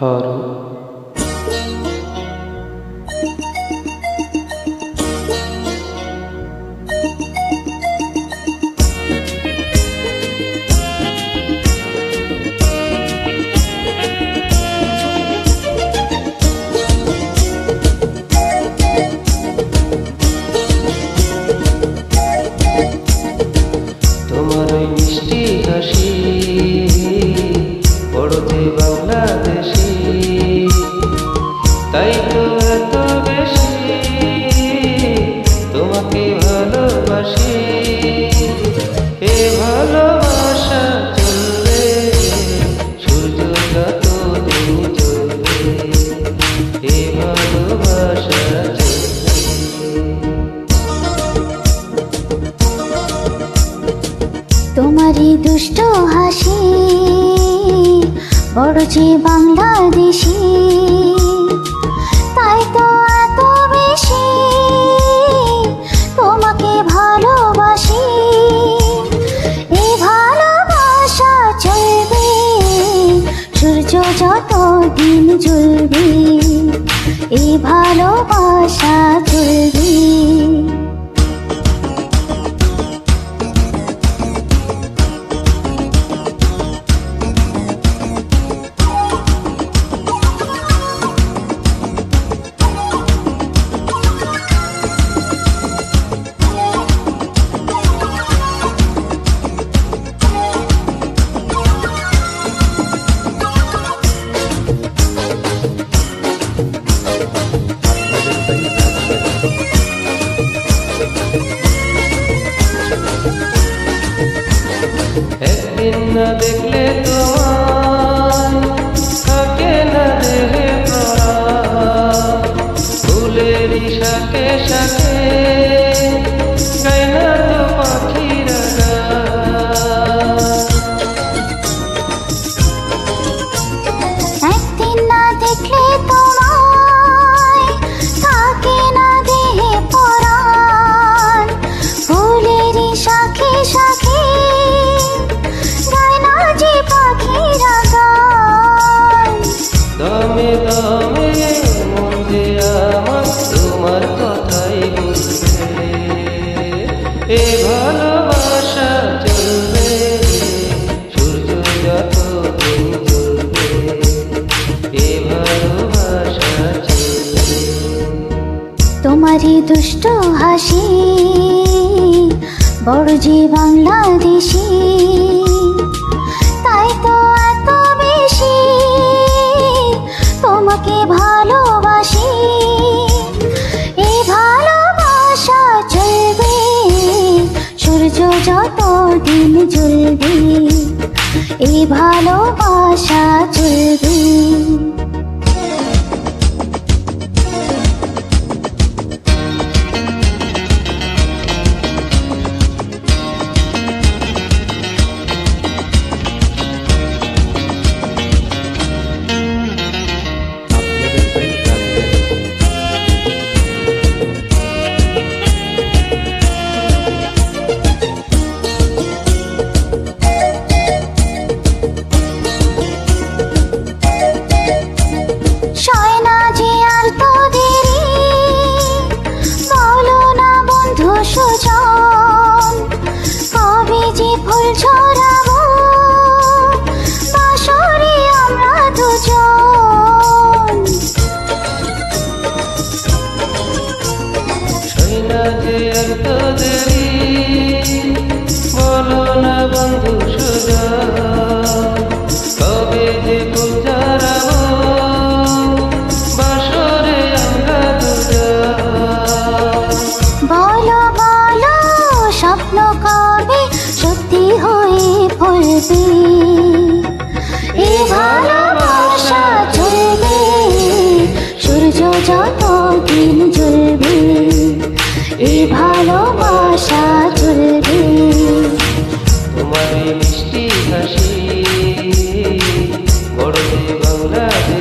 হরু। তোমার ওই মিষ্টি হাসি বড় যে বাংলাদেশি, তাই তো এত বেশি তোমাকে ভালোবাসি। এ ভালোবাসা চলবে, সূর্য যত দিন চলবে, এ ভালোবাসা চলবে। তোমারই দুষ্ট হাসি বড় যে বাংলাদেশি, তাই তো এত বেশি তোমাকে ভালোবাসি। এই ভালোবাসা চলবে, সূর্য যত দিন জ্বলবে, এই ভালোবাসা চলবে। একদিন না দেখলে তোমায় থাকে না দেহে প্রাণ, ফুলেরই শাখে শাখে গায় না তো পাখিরা গান। একদিন না দেখলে তোমায় থাকে না দেহে পরাণ, ফুলেরই শাখে শাখে গায় না যে পাখিরা গান। দমে দমে মন যে আমার তোমার কথাই বলবে, এ ভালোবাসা চলবে, সূর্য যত দিন চলবে, এ ভালোবাসা চলবে। তোমারই দুষ্ট হাসি বড় যে বাংলাদেশি, তাই তো এত বেশি তোমাকে ভালোবাসি। এই ভালোবাসা চলবে, সূর্য যত দিন জ্বলবে, এই ভালোবাসা চলবে। সুজন কবে যে ফুল ছড়াবো বাসরে আমরা দুজন। সইনা যে আর তো দেরি, বলো না বন্ধু সুজন, কবে যে ফুল ছড়াবো বাসরে আমরা দুজন। বলো বলো স্বপ্ন কবে সত্যি হয়ে ফলবে, এ ভালোবাসা চলবে, সূর্য যত দিন জ্বলবে, এ ভালোবাসা চলবে। তোমার এই মিষ্টি হাসি বড় যে বাংলাদেশ।